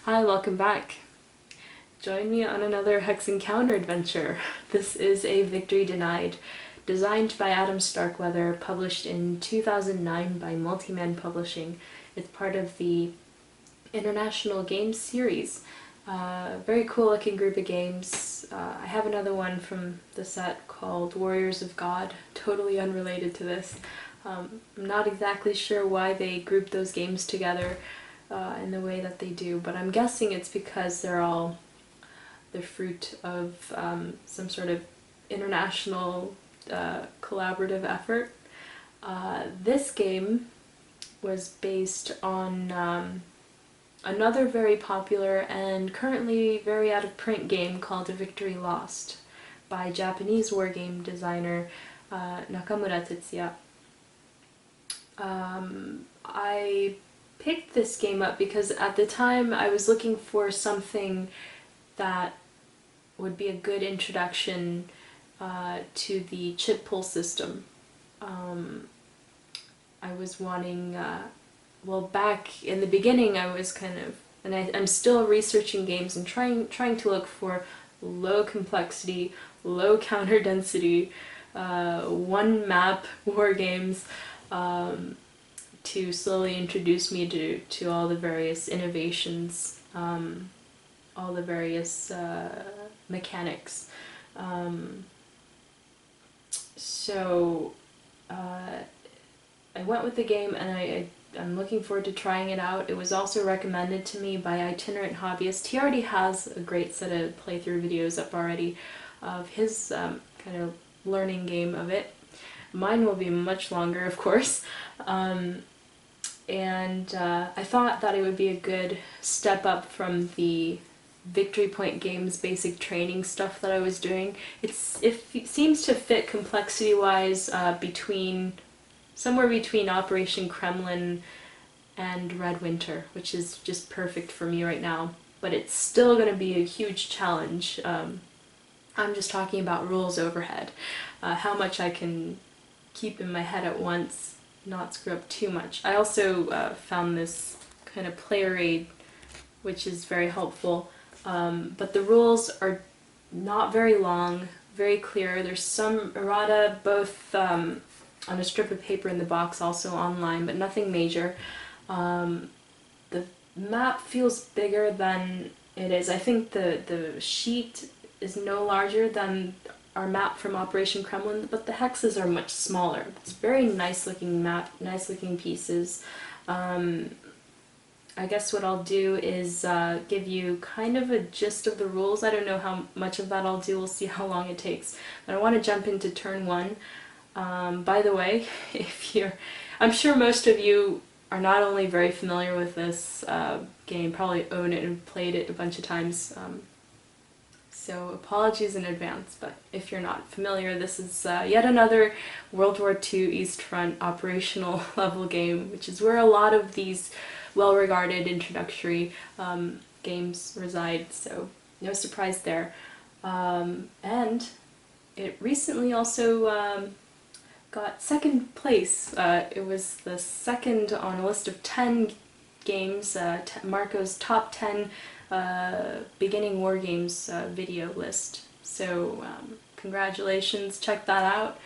Hi, welcome back. Join me on another Hex Encounter adventure. This is a Victory Denied, designed by Adam Starkweather, published in 2009 by Multiman Publishing. It's part of the International Games series. Very cool looking group of games. I have another one from the set called Warriors of God, totally unrelated to this. I'm not exactly sure why they grouped those games together in the way that they do, but I'm guessing it's because they're all the fruit of some sort of international collaborative effort. This game was based on another very popular and currently very out of print game called A Victory Lost by Japanese wargame designer Nakamura Tetsuya. I picked this game up because at the time I was looking for something that would be a good introduction to the chit pull system. I was wanting, well, back in the beginning I was kind of, and I'm still researching games and trying to look for low complexity, low counter density, one map war games to slowly introduce me to all the various innovations, all the various mechanics. So I went with the game and I'm looking forward to trying it out. It was also recommended to me by Itinerant Hobbyist. He already has a great set of playthrough videos up already of his kind of learning game of it. Mine will be much longer, of course. And I thought that it would be a good step up from the Victory Point Games basic training stuff that I was doing. It seems to fit complexity-wise somewhere between Operation Kremlin and Red Winter, which is just perfect for me right now. But it's still going to be a huge challenge. I'm just talking about rules overhead, how much I can keep in my head at once, not screw up too much. I also found this kind of player aid, which is very helpful. But the rules are not very long, very clear. There's some errata, both on a strip of paper in the box, also online, but nothing major. The map feels bigger than it is. I think the sheet is no larger than our map from Operation Kremlin, but the hexes are much smaller. It's a very nice looking map, nice looking pieces. I guess what I'll do is give you kind of a gist of the rules. I don't know how much of that I'll do, we'll see how long it takes. But I want to jump into turn one. By the way, I'm sure most of you are not only very familiar with this game, probably own it and played it a bunch of times. So apologies in advance, but if you're not familiar, this is yet another World War II East Front operational level game, which is where a lot of these well-regarded introductory games reside, so no surprise there. And it recently also got second place. It was the second on a list of 10 games, Marco's top 10 beginning war games video list. So congratulations, check that out.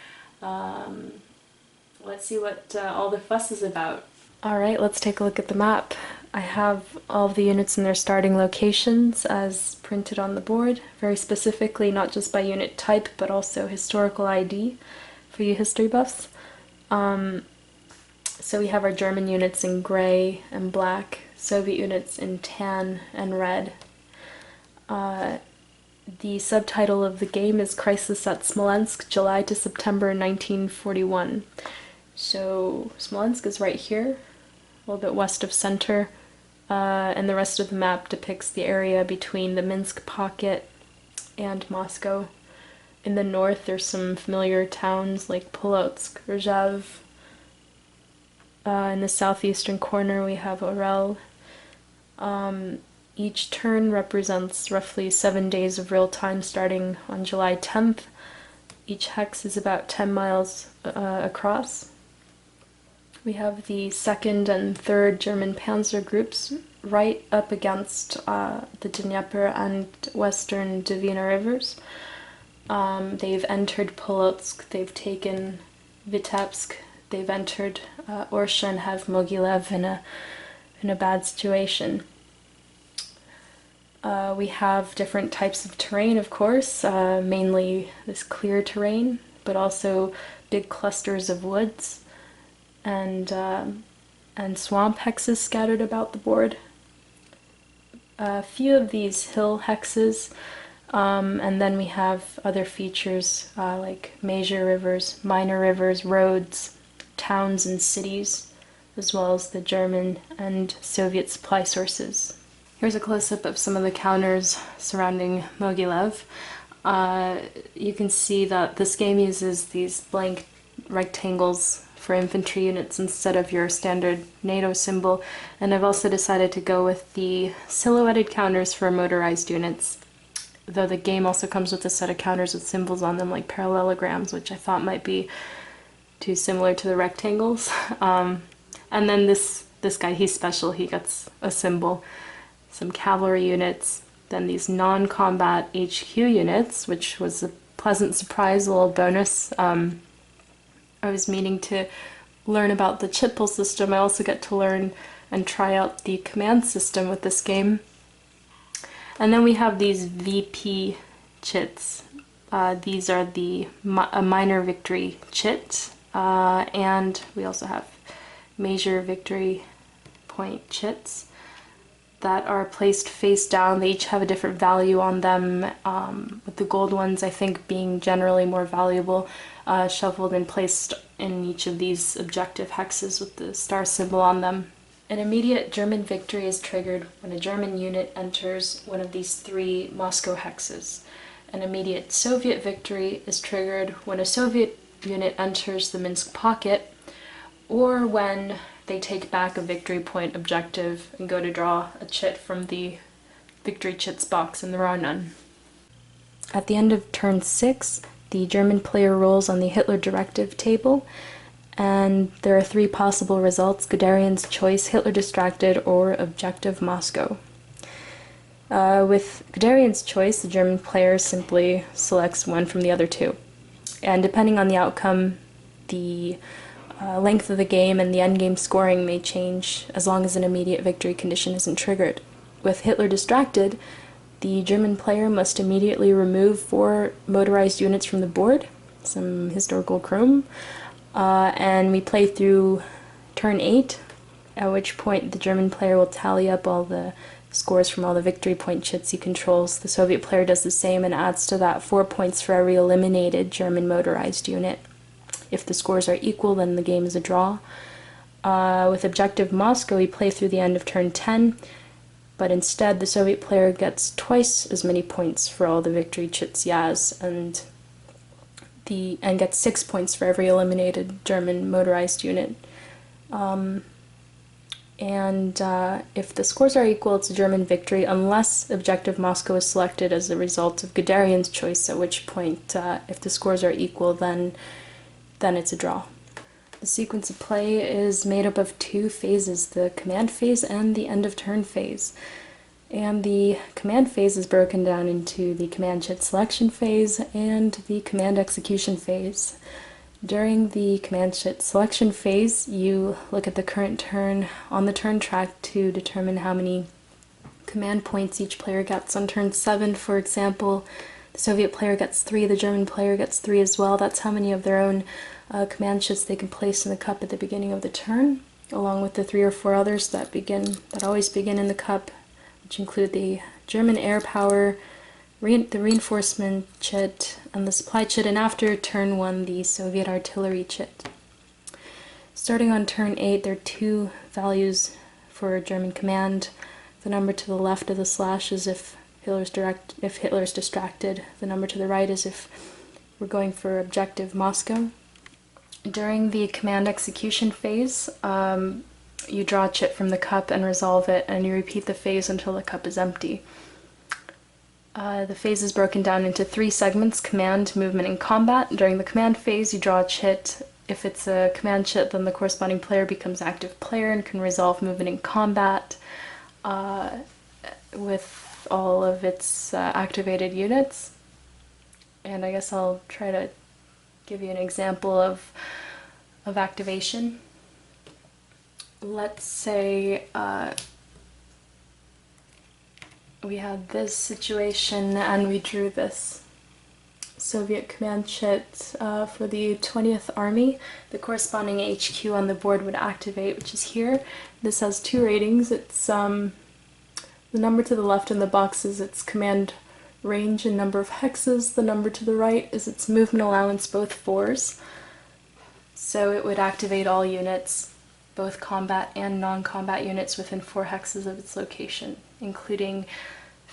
Let's see what all the fuss is about. Alright, let's take a look at the map. I have all of the units in their starting locations as printed on the board, very specifically not just by unit type but also historical ID for you history buffs. So we have our German units in gray and black, Soviet units in tan and red. The subtitle of the game is Crisis at Smolensk, July to September 1941. So Smolensk is right here, a little bit west of center, and the rest of the map depicts the area between the Minsk pocket and Moscow. In the north there's some familiar towns like Polotsk, Rzhev. In the southeastern corner we have Orel. Each turn represents roughly 7 days of real time starting on July 10th. Each hex is about 10 miles across. We have the 2nd and 3rd German Panzer groups right up against the Dnieper and western Dvina rivers. They've entered Polotsk, they've taken Vitebsk, they've entered Orsha and have Mogilev in a bad situation. We have different types of terrain, of course, mainly this clear terrain, but also big clusters of woods and swamp hexes scattered about the board. A few of these hill hexes, and then we have other features like major rivers, minor rivers, roads, towns and cities, as well as the German and Soviet supply sources. Here's a close-up of some of the counters surrounding Mogilev. You can see that this game uses these blank rectangles for infantry units instead of your standard NATO symbol, and I've also decided to go with the silhouetted counters for motorized units, though the game also comes with a set of counters with symbols on them like parallelograms, which I thought might be too similar to the rectangles. And then this guy, he's special, he gets a symbol. Some cavalry units, then these non-combat HQ units, which was a pleasant surprise, a little bonus. I was meaning to learn about the chit pull system. I also get to learn and try out the command system with this game. And then we have these VP chits. These are a minor victory chit, and we also have major victory point chits that are placed face down. They each have a different value on them, with the gold ones I think being generally more valuable, shuffled and placed in each of these objective hexes with the star symbol on them. An immediate German victory is triggered when a German unit enters one of these 3 Moscow hexes. An immediate Soviet victory is triggered when a Soviet unit enters the Minsk pocket, or when they take back a victory point objective and go to draw a chit from the victory chits box, and there are none. At the end of turn 6, the German player rolls on the Hitler directive table, and there are 3 possible results: Guderian's choice, Hitler distracted, or objective Moscow. With Guderian's choice, the German player simply selects one from the other 2. And depending on the outcome, the length of the game and the endgame scoring may change as long as an immediate victory condition isn't triggered. With Hitler distracted, the German player must immediately remove 4 motorized units from the board, some historical chrome, and we play through turn 8, at which point the German player will tally up all the scores from all the victory point chits he controls. The Soviet player does the same and adds to that 4 points for every eliminated German motorized unit. If the scores are equal, then the game is a draw. With objective Moscow, we play through the end of turn 10, but instead the Soviet player gets twice as many points for all the victory chits he has, and gets 6 points for every eliminated German motorized unit. If the scores are equal, it's a German victory, unless objective Moscow is selected as a result of Guderian's choice, at which point, if the scores are equal, then it's a draw. The sequence of play is made up of 2 phases, the command phase and the end of turn phase. And the command phase is broken down into the command chit selection phase and the command execution phase. During the command chit selection phase, you look at the current turn on the turn track to determine how many command points each player gets. On turn 7, for example, the Soviet player gets 3, the German player gets 3 as well. That's how many of their own command chits they can place in the cup at the beginning of the turn, along with the 3 or 4 others that always begin in the cup, which include the German air power, the reinforcement chit, and the supply chit, and after turn 1, the Soviet artillery chit. Starting on turn 8, there are 2 values for German command. The number to the left of the slash is if Hitler's distracted. The number to the right is if we're going for objective Moscow. During the command execution phase, you draw a chit from the cup and resolve it, and you repeat the phase until the cup is empty. The phase is broken down into 3 segments: command, movement, and combat. During the command phase, you draw a chit. If it's a command chit, then the corresponding player becomes active player and can resolve movement and combat. with all of its activated units. And I guess I'll try to give you an example of activation. Let's say we had this situation and we drew this Soviet command chit for the 20th Army. The corresponding HQ on the board would activate, which is here. This has two ratings. It's the number to the left in the box is its command range and number of hexes. The number to the right is its movement allowance, both 4s. So it would activate all units, both combat and non-combat units, within 4 hexes of its location, including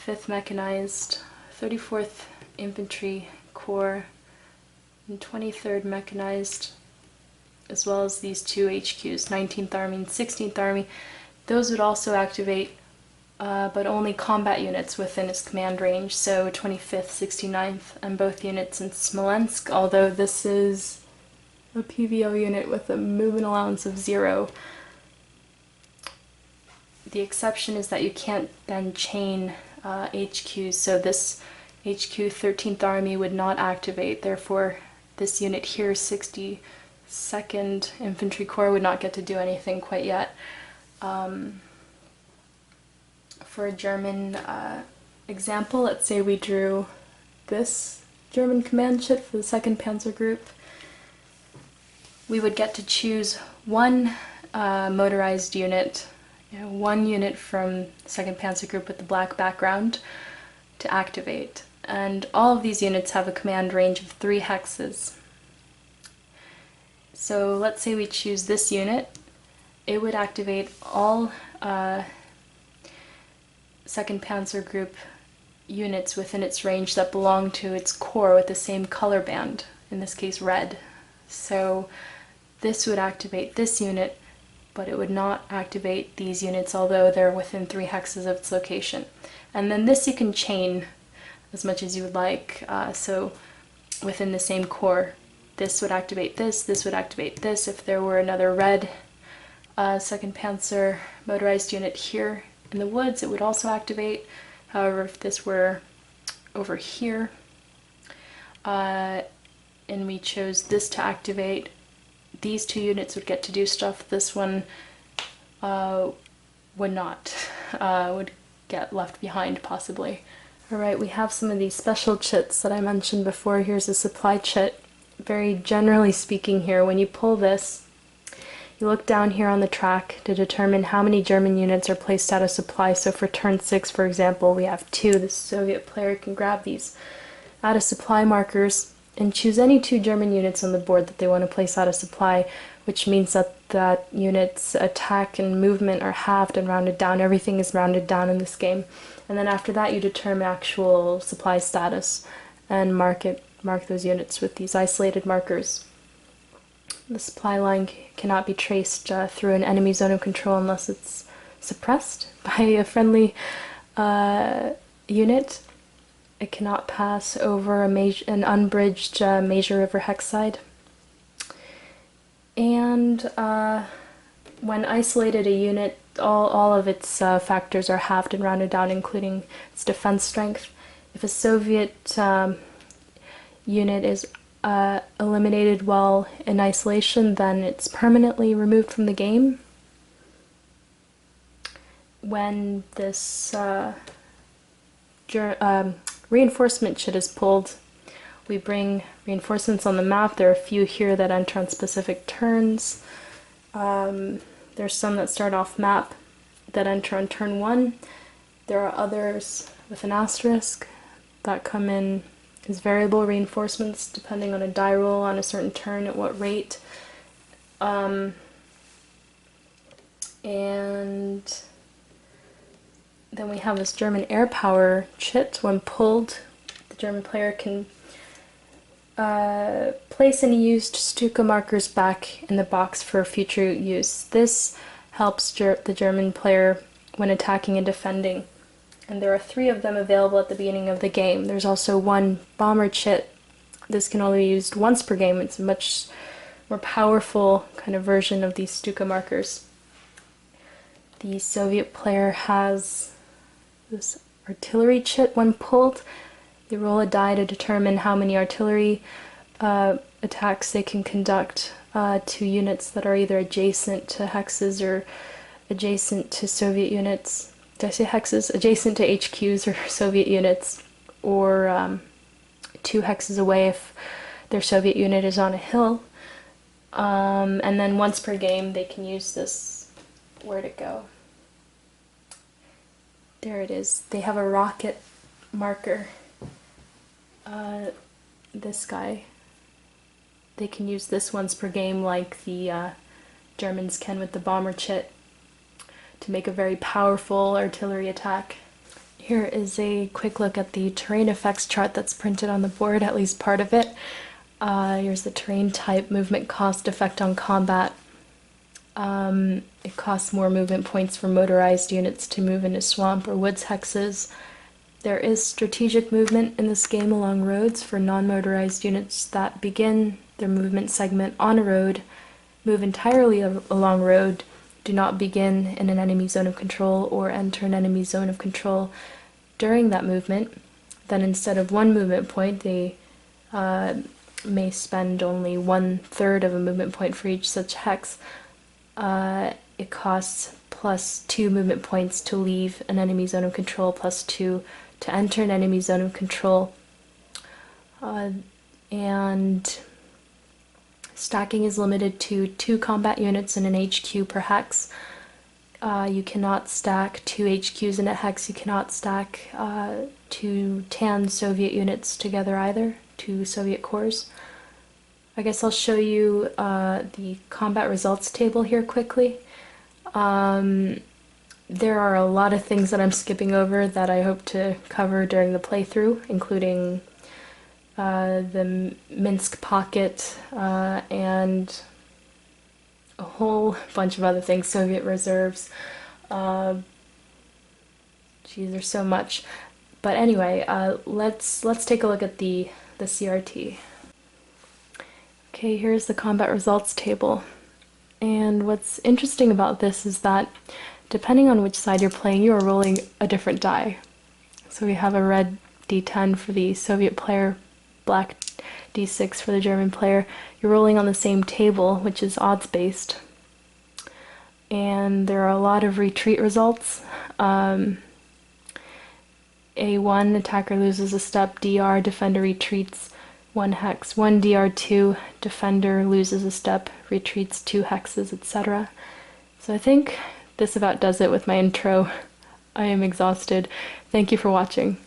5th Mechanized, 34th Infantry Corps, and 23rd Mechanized, as well as these two HQs, 19th Army and 16th Army. Those would also activate, but only combat units within its command range, so 25th, 69th, and both units in Smolensk, although this is a PVO unit with a movement allowance of 0. The exception is that you can't then chain HQs, so this HQ 13th Army would not activate, therefore this unit here, 62nd Infantry Corps, would not get to do anything quite yet. For a German example, let's say we drew this German command chit for the 2nd Panzer Group. We would get to choose one motorized unit, one unit from 2nd Panzer Group with the black background to activate. And all of these units have a command range of 3 hexes. So let's say we choose this unit. It would activate all 2nd Panzer Group units within its range that belong to its core with the same color band, in this case red. So this would activate this unit, but it would not activate these units, although they're within 3 hexes of its location. And then this you can chain as much as you would like, so within the same core. This would activate this would activate this. If there were another red 2nd Panzer motorized unit here in the woods, it would also activate. However, if this were over here, and we chose this to activate, these 2 units would get to do stuff. This one would not, would get left behind possibly. Alright, we have some of these special chits that I mentioned before. Here's a supply chit. Very generally speaking here, when you pull this, you look down here on the track to determine how many German units are placed out of supply. So for turn 6, for example, we have 2. The Soviet player can grab these out of supply markers and choose any 2 German units on the board that they want to place out of supply, which means that that unit's attack and movement are halved and rounded down. Everything is rounded down in this game. And then after that you determine actual supply status and mark those units with these isolated markers. The supply line cannot be traced through an enemy zone of control unless it's suppressed by a friendly unit. It cannot pass over an unbridged major river hex side. And when isolated, a unit, all of its factors are halved and rounded down, including its defense strength. If a Soviet unit is eliminated while in isolation, then it's permanently removed from the game. When this reinforcement chit is pulled, we bring reinforcements on the map. There are a few here that enter on specific turns. There's some that start off map that enter on turn 1. There are others with an asterisk that come in as variable reinforcements depending on a die roll on a certain turn at what rate. And then we have this German air power chit. When pulled, the German player can place any used Stuka markers back in the box for future use. This helps the German player when attacking and defending. And there are 3 of them available at the beginning of the game. There's also one bomber chit. This can only be used once per game. It's a much more powerful kind of version of these Stuka markers. The Soviet player has this artillery chit when pulled. They roll a die to determine how many artillery attacks they can conduct to units that are either adjacent to hexes or adjacent to Soviet units. Did I say hexes? Adjacent to HQs or Soviet units, or 2 hexes away if their Soviet unit is on a hill. And then once per game they can use this. Where'd it go? There it is. They have a rocket marker. This guy. They can use this once per game like the Germans can with the bomber chit to make a very powerful artillery attack. Here is a quick look at the terrain effects chart that's printed on the board, at least part of it. Here's the terrain type, movement cost, effect on combat. It costs more movement points for motorized units to move into swamp or woods hexes. There is strategic movement in this game along roads for non-motorized units that begin their movement segment on a road, move entirely along road, do not begin in an enemy zone of control or enter an enemy zone of control during that movement. Then instead of 1 movement point, they may spend only 1/3 of a movement point for each such hex. It costs plus 2 movement points to leave an enemy zone of control, plus 2 to enter an enemy zone of control. And stacking is limited to 2 combat units in an HQ per hex. You cannot stack 2 HQs in a hex. You cannot stack 2 tan Soviet units together either, 2 Soviet corps. I guess I'll show you the combat results table here quickly. There are a lot of things that I'm skipping over that I hope to cover during the playthrough, including the Minsk pocket and a whole bunch of other things, Soviet reserves. Geez, there's so much. But anyway, let's take a look at the CRT. Okay, here's the combat results table. And what's interesting about this is that depending on which side you're playing, you are rolling a different die. So we have a red D10 for the Soviet player, black D6 for the German player. You're rolling on the same table, which is odds-based. And there are a lot of retreat results. A1, attacker loses a step. DR, defender retreats 1 hex. 1 DR2, defender loses a step, retreats 2 hexes, etc. So I think this about does it with my intro. I am exhausted. Thank you for watching.